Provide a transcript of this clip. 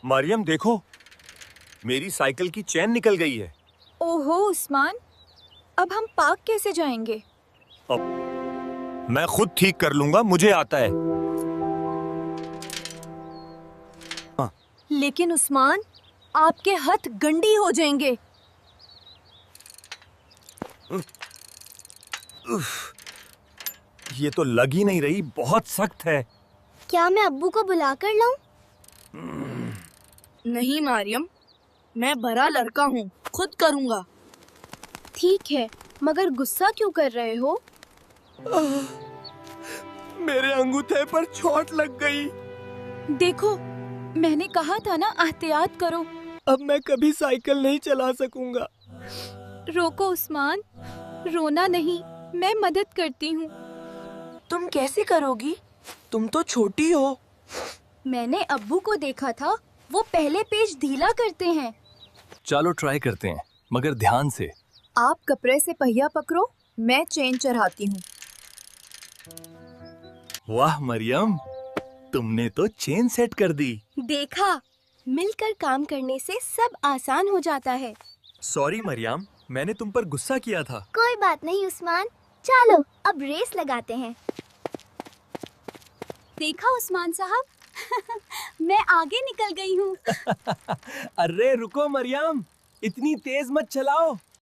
मरियम देखो, मेरी साइकिल की चेन निकल गई है। ओहो उस्मान, अब हम पार्क कैसे जाएंगे? अब मैं खुद ठीक कर लूंगा, मुझे आता है। लेकिन उस्मान, आपके हाथ गंदी हो जाएंगे। ये तो लग ही नहीं रही, बहुत सख्त है। क्या मैं अब्बू को बुला कर लाऊं? नहीं मरियम, मैं बड़ा लड़का हूँ, खुद करूँगा। ठीक है, मगर गुस्सा क्यों कर रहे हो? मेरे अंगूठे पर चोट लग गई। देखो, मैंने कहा था ना, एहतियात करो। अब मैं कभी साइकिल नहीं चला सकूंगा। रोको उस्मान, रोना नहीं, मैं मदद करती हूँ। तुम कैसे करोगी? तुम तो छोटी हो। मैंने अब्बू को देखा था, वो पहले पेज ढीला करते हैं। चलो ट्राई करते हैं, मगर ध्यान से। आप कपड़े से पहिया पकड़ो, मैं चेन चढ़ाती हूँ। वाह मरियम, तुमने तो चेन सेट कर दी। देखा, मिलकर काम करने से सब आसान हो जाता है। सॉरी मरियम, मैंने तुम पर गुस्सा किया था। कोई बात नहीं उस्मान, चलो अब रेस लगाते हैं। देखा उस्मान साहब, मैं आगे निकल गई हूँ। अरे रुको मरियम, इतनी तेज मत चलाओ।